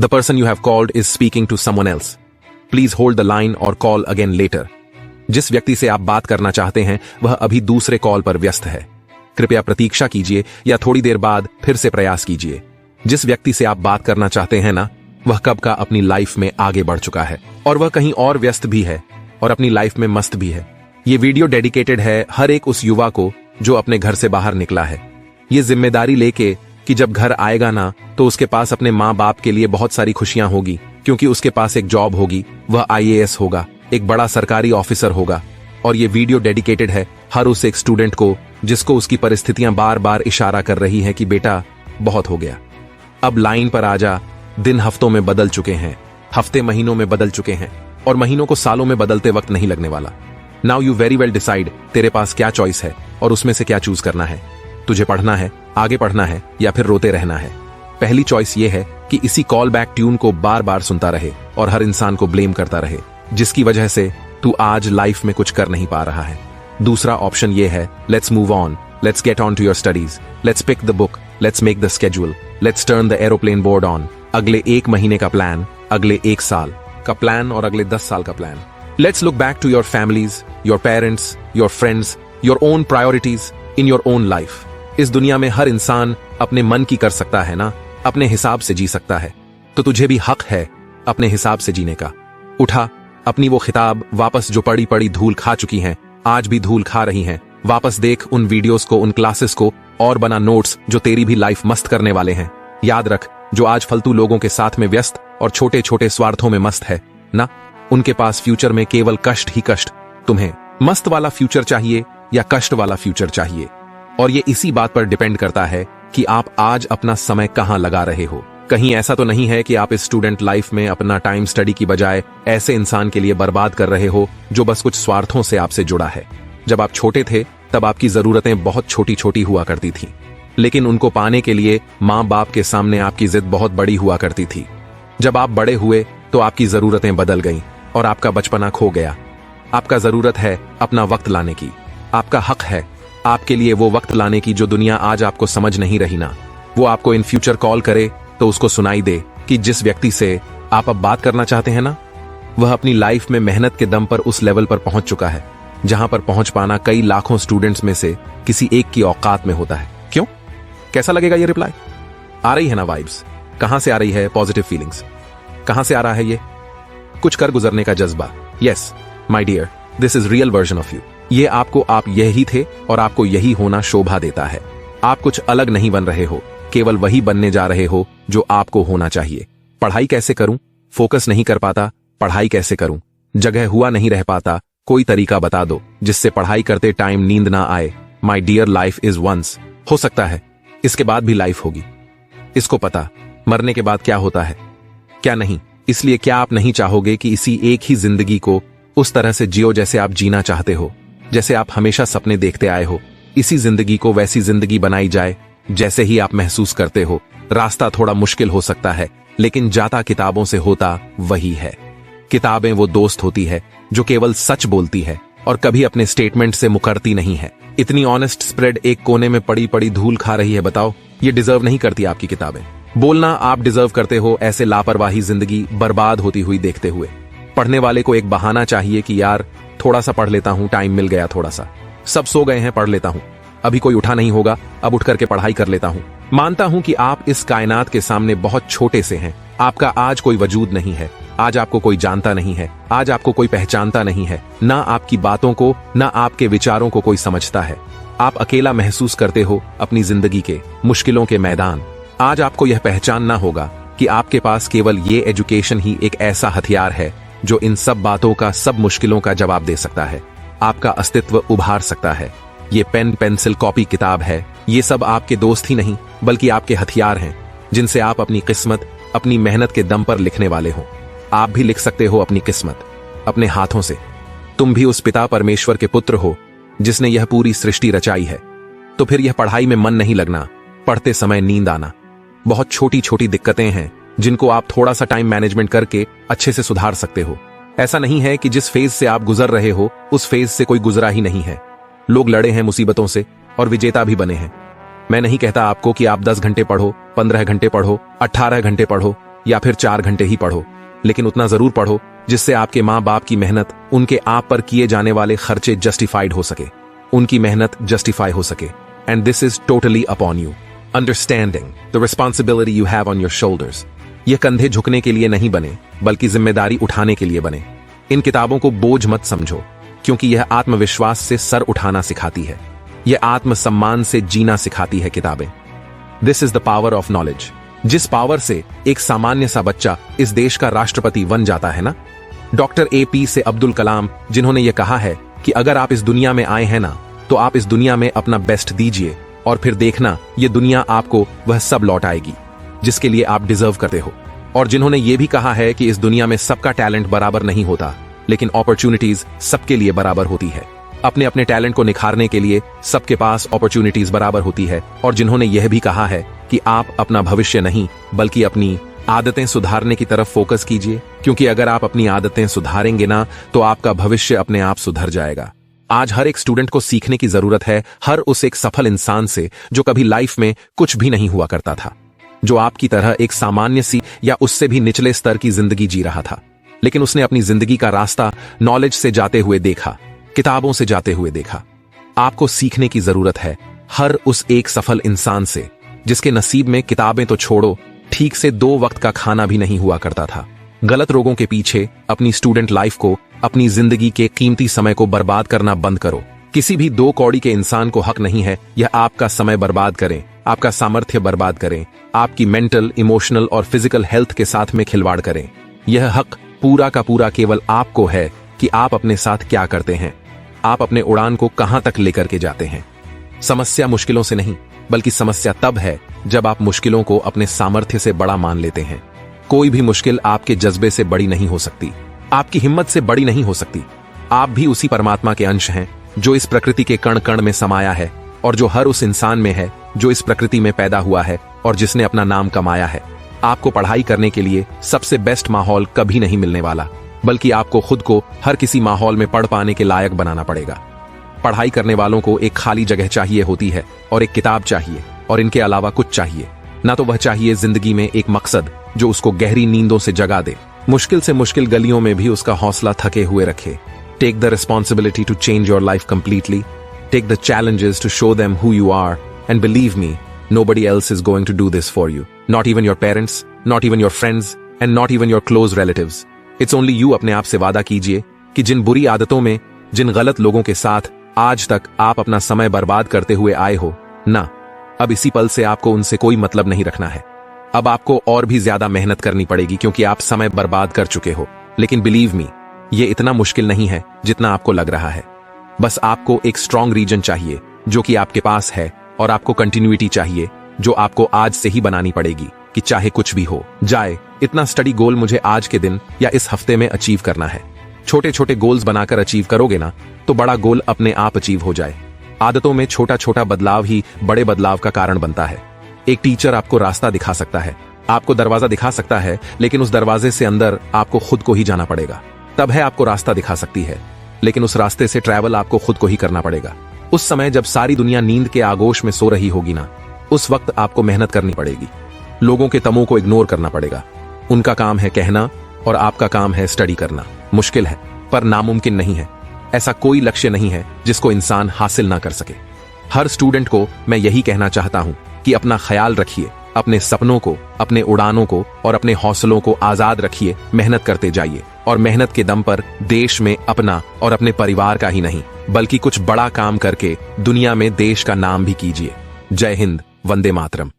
The person you have called is speaking to someone else. Please hold the line or call again later. जिस व्यक्ति से आप बात करना चाहते हैं वह अभी दूसरे कॉल पर व्यस्त है। कृपया प्रतीक्षा कीजिए या थोड़ी देर बाद फिर से प्रयास कीजिए। जिस व्यक्ति से आप बात करना चाहते हैं ना, वह कब का अपनी लाइफ में आगे बढ़ चुका है और वह कहीं और व्यस्त भी है और अपनी लाइफ में मस्त भी है। ये वीडियो डेडिकेटेड है हर एक उस युवा को जो अपने घर से बाहर निकला है। ये जिम्मेदारी लेके कि जब घर आएगा ना तो उसके पास अपने माँ बाप के लिए बहुत सारी खुशियां होगी, क्योंकि उसके पास एक जॉब होगी, वह IAS होगा, एक बड़ा सरकारी ऑफिसर होगा। और ये वीडियो डेडिकेटेड है हर उस एक स्टूडेंट को जिसको उसकी परिस्थितियां बार बार इशारा कर रही हैं कि बेटा बहुत हो गया, अब लाइन पर आ जा। दिन हफ्तों में बदल चुके हैं, हफ्ते महीनों में बदल चुके हैं और महीनों को सालों में बदलते वक्त नहीं लगने वाला। Now you very well decide तेरे पास क्या चॉइस है और उसमें से क्या चूज करना है। तुझे पढ़ना है, आगे पढ़ना है या फिर रोते रहना है। पहली चॉइस ये है कि इसी कॉल बैक ट्यून को बार बार सुनता रहे और हर इंसान को ब्लेम करता रहे जिसकी वजह से तू आज लाइफ में कुछ कर नहीं पा रहा है। दूसरा ऑप्शन ये है, let's move on, let's get on to your studies, let's pick the book, let's make the schedule, let's turn the aeroplane board on. अगले 1 महीने का प्लान, अगले 1 साल का प्लान और अगले 10 साल का plan. Let's look back to your families, your parents, your friends, your own priorities in your own life. इस दुनिया में हर इंसान अपने मन की कर सकता है ना, अपने हिसाब से जी सकता है, तो तुझे भी हक है अपने हिसाब से जीने का। उठा अपनी वो किताब वापस जो पड़ी पड़ी धूल खा चुकी हैं, आज भी धूल खा रही हैं। वापस देख उन वीडियोस को, उन क्लासेस को और बना नोट्स जो तेरी भी लाइफ मस्त करने वाले हैं। याद रख, जो आज फालतू लोगों के साथ में व्यस्त और छोटे छोटे स्वार्थों में मस्त है ना, उनके पास फ्यूचर में केवल कष्ट ही कष्ट। तुम्हें मस्त वाला फ्यूचर चाहिए या कष्ट वाला फ्यूचर चाहिए, और ये इसी बात पर डिपेंड करता है कि आप आज अपना समय कहां लगा रहे हो। कहीं ऐसा तो नहीं है कि आप इस स्टूडेंट लाइफ में अपना टाइम स्टडी की बजाय ऐसे इंसान के लिए बर्बाद कर रहे हो जो बस कुछ स्वार्थों से आपसे जुड़ा है। जब आप छोटे थे तब आपकी जरूरतें बहुत छोटी छोटी हुआ करती थी, लेकिन उनको पाने के लिए माँ बाप के सामने आपकी जिद बहुत बड़ी हुआ करती थी। जब आप बड़े हुए तो आपकी जरूरतें बदल गईं और आपका बचपना खो गया। आपका जरूरत है अपना वक्त लाने की, आपका हक है आपके लिए वो वक्त लाने की जो दुनिया आज आपको समझ नहीं रही ना। वो आपको इन फ्यूचर कॉल करे तो उसको सुनाई दे कि जिस व्यक्ति से आप अब बात करना चाहते हैं ना, वह अपनी लाइफ में मेहनत के दम पर उस लेवल पर पहुंच चुका है जहां पर पहुंच पाना कई लाखों स्टूडेंट्स में से किसी एक की औकात में होता है। क्यों? कैसा लगेगा ये रिप्लाई? आ रही है ना वाइब्स? कहां से आ रही है पॉजिटिव फीलिंग्स? कहां से आ रहा है ये कुछ कर गुजरने का जज्बा? Yes my dear, this is real version of you. ये आपको आप यही थे और आपको यही होना शोभा देता है। आप कुछ अलग नहीं बन रहे हो, केवल वही बनने जा रहे हो जो आपको होना चाहिए। पढ़ाई कैसे करूं? फोकस नहीं कर पाता, पढ़ाई कैसे करूं? जगह हुआ नहीं रह पाता, कोई तरीका बता दो जिससे पढ़ाई करते टाइम नींद ना आए। My dear, life is once. हो सकता है इसके बाद भी लाइफ होगी। इसको पता मरने के बाद क्या होता है, क्या नहीं। इसलिए क्या आप नहीं चाहोगे कि इसी एक ही जिंदगी को उस तरह से जियो जैसे आप जीना चाहते हो, जैसे आप हमेशा सपने देखते आए हो? इसी जिंदगी को वैसी जिंदगी बनाई जाए जैसे ही आप महसूस करते हो। रास्ता थोड़ा मुश्किल हो सकता है, लेकिन जाता किताबों से होता वही है। किताबें वो दोस्त होती है जो केवल सच बोलती है और कभी अपने स्टेटमेंट से मुकरती नहीं है। इतनी ऑनेस्ट स्प्रेड एक कोने में पड़ी पड़ी धूल खा रही है। बताओ, ये डिजर्व नहीं करती आपकी किताबें। बोलना आप डिजर्व करते हो ऐसे लापरवाही जिंदगी बर्बाद होती हुई देखते हुए। पढ़ने वाले को एक बहाना चाहिए कि यार थोड़ा सा पढ़ लेता हूं, टाइम मिल गया थोड़ा सा, सब सो गए हैं, पढ़ लेता हूं, अभी कोई उठा नहीं होगा, अब उठ करके पढ़ाई कर लेता हूं। मानता हूं कि आप इस कायनात के सामने बहुत छोटे से हैं। आपका आज कोई वजूद नहीं है, आज आपको कोई जानता नहीं है, आज आपको कोई पहचानता नहीं है, ना आपकी बातों को, ना आपके विचारों को कोई समझता है। आप अकेला महसूस करते हो अपनी जिंदगी के मुश्किलों के मैदान। आज आपको यह पहचानना होगा कि आपके पास केवल ये एजुकेशन ही एक ऐसा हथियार है जो इन सब बातों का, सब मुश्किलों का जवाब दे सकता है, आपका अस्तित्व उभार सकता है। ये पेन, पेंसिल, कॉपी, किताब है, ये सब आपके दोस्त ही नहीं बल्कि आपके हथियार हैं जिनसे आप अपनी किस्मत अपनी मेहनत के दम पर लिखने वाले हो। आप भी लिख सकते हो अपनी किस्मत अपने हाथों से। तुम भी उस पिता परमेश्वर के पुत्र हो जिसने यह पूरी सृष्टि रचाई है। तो फिर यह पढ़ाई में मन नहीं लगना, पढ़ते समय नींद आना, बहुत छोटी छोटी दिक्कतें हैं जिनको आप थोड़ा सा टाइम मैनेजमेंट करके अच्छे से सुधार सकते हो। ऐसा नहीं है कि जिस फेज से आप गुजर रहे हो उस फेज से कोई गुजरा ही नहीं है। लोग लड़े हैं मुसीबतों से और विजेता भी बने हैं। मैं नहीं कहता आपको कि आप 10 घंटे पढ़ो, 15 घंटे पढ़ो, 18 घंटे पढ़ो, या फिर 4 घंटे ही पढ़ो, लेकिन उतना जरूर पढ़ो जिससे आपके माँ बाप की मेहनत, उनके आप पर किए जाने वाले खर्चे जस्टिफाइड हो सके, उनकी मेहनत जस्टिफाई हो सके। And this is totally upon you. Understanding the responsibility you have on your shoulders. ये कंधे झुकने के लिए नहीं बने, बल्कि जिम्मेदारी उठाने के लिए बने। इन किताबों को बोझ मत समझो, क्योंकि यह आत्मविश्वास से सर उठाना सिखाती है, यह आत्मसम्मान से जीना सिखाती है किताबें। This is the power of knowledge. जिस पावर से एक सामान्य सा बच्चा इस देश का राष्ट्रपति बन जाता है ना, डॉक्टर APJ अब्दुल कलाम, जिन्होंने यह कहा है कि अगर आप इस दुनिया में आए हैं ना, तो आप इस दुनिया में अपना बेस्ट दीजिए और फिर देखना ये दुनिया आपको वह सब लौट आएगी जिसके लिए आप डिजर्व करते हो। और जिन्होंने ये भी कहा है कि इस दुनिया में सबका टैलेंट बराबर नहीं होता, लेकिन अपॉर्चुनिटीज सबके लिए बराबर होती है। अपने अपने टैलेंट को निखारने के लिए सबके पास अपॉर्चुनिटीज बराबर होती है। और जिन्होंने यह भी कहा है कि आप अपना भविष्य नहीं, बल्कि अपनी आदतें सुधारने की तरफ फोकस कीजिए, क्योंकि अगर आप अपनी आदतें सुधारेंगे ना, तो आपका भविष्य अपने आप सुधर जाएगा। आज हर एक स्टूडेंट को सीखने की जरूरत है, हर उस एक सफल इंसान से जो कभी लाइफ में कुछ भी नहीं हुआ करता था, जो आपकी तरह एक सामान्य सी या उससे भी निचले स्तर की जिंदगी जी रहा था, लेकिन उसने अपनी जिंदगी का रास्ता नॉलेज से जाते हुए देखा, किताबों से जाते हुए देखा। आपको सीखने की जरूरत है हर उस एक सफल इंसान से जिसके नसीब में किताबें तो छोड़ो, ठीक से 2 वक्त का खाना भी नहीं हुआ करता था। गलत रोगों के पीछे अपनी स्टूडेंट लाइफ को, अपनी जिंदगी के कीमती समय को बर्बाद करना बंद करो। किसी भी 2 कौड़ी के इंसान को हक नहीं है यह आपका समय बर्बाद करें, आपका सामर्थ्य बर्बाद करें, आपकी मेंटल, इमोशनल और फिजिकल हेल्थ के साथ में खिलवाड़ करें। यह हक पूरा का पूरा केवल आपको है कि आप अपने साथ क्या करते हैं, आप अपने उड़ान को कहां तक लेकर के जाते हैं। समस्या मुश्किलों से नहीं, बल्कि समस्या तब है जब आप मुश्किलों को अपने सामर्थ्य से बड़ा मान लेते हैं। कोई भी मुश्किल आपके जज्बे से बड़ी नहीं हो सकती, आपकी हिम्मत से बड़ी नहीं हो सकती। आप भी उसी परमात्मा के अंश हैं जो इस प्रकृति के कण कण में समाया है, और जो हर उस इंसान में है जो इस प्रकृति में पैदा हुआ है और जिसने अपना नाम कमाया है। आपको पढ़ाई करने के लिए सबसे बेस्ट माहौल कभी नहीं मिलने वाला, बल्कि आपको खुद को हर किसी माहौल में पढ़ पाने के लायक बनाना पड़ेगा। पढ़ाई करने वालों को एक खाली जगह चाहिए होती है, और एक किताब चाहिए, और इनके अलावा कुछ चाहिए ना। तो वह चाहिए जिंदगी में एक मकसद जो उसको गहरी नींदों से जगा दे, मुश्किल से मुश्किल गलियों में भी उसका हौसला थके हुए रखे। Take the responsibility to change your life completely, take the challenges to show them who you are, and believe me, nobody else is going to do this for you. Not even your parents, not even your friends, and not even your close relatives. It's only you। अपने आप से वादा कीजिए कि जिन बुरी आदतों में, जिन गलत लोगों के साथ आज तक आप अपना समय बर्बाद करते हुए आए हो ना, अब इसी पल से आपको उनसे कोई मतलब नहीं रखना है। अब आपको और भी ज्यादा मेहनत करनी पड़ेगी, क्योंकि आप समय बर्बाद कर चुके हो। लेकिन बिलीव मी, ये इतना मुश्किल नहीं है जितना आपको लग रहा है। बस आपको एक स्ट्रॉन्ग रीजन चाहिए जो कि आपके पास है, और आपको कंटिन्यूटी चाहिए जो आपको आज से ही बनानी पड़ेगी कि चाहे कुछ भी हो जाए, इतना स्टडी गोल मुझे आज के दिन या इस हफ्ते में अचीव करना है। छोटे छोटे गोल्स बनाकर अचीव करोगे ना, तो बड़ा गोल अपने आप अचीव हो जाए। आदतों में छोटा छोटा बदलाव ही बड़े बदलाव का कारण बनता है। एक टीचर आपको रास्ता दिखा सकता है, आपको दरवाजा दिखा सकता है, लेकिन उस दरवाजे से अंदर आपको खुद को ही जाना पड़ेगा। तब है आपको रास्ता दिखा सकती है, लेकिन उस रास्ते से ट्रैवल आपको खुद को ही करना पड़ेगा। उस समय जब सारी दुनिया नींद के आगोश में सो रही होगी ना, उस वक्त आपको मेहनत करनी पड़ेगी। लोगों के तमों को इग्नोर करना पड़ेगा। उनका काम है कहना और आपका काम है स्टडी करना। मुश्किल है पर नामुमकिन नहीं है। ऐसा कोई लक्ष्य नहीं है जिसको इंसान हासिल ना कर सके। हर स्टूडेंट को मैं यही कहना चाहता हूं कि अपना ख्याल रखिए, अपने सपनों को, अपने उड़ानों को और अपने हौसलों को आजाद रखिए। मेहनत करते जाइए, और मेहनत के दम पर देश में अपना और अपने परिवार का ही नहीं, बल्कि कुछ बड़ा काम करके दुनिया में देश का नाम भी कीजिए। जय हिंद, वंदे मातरम।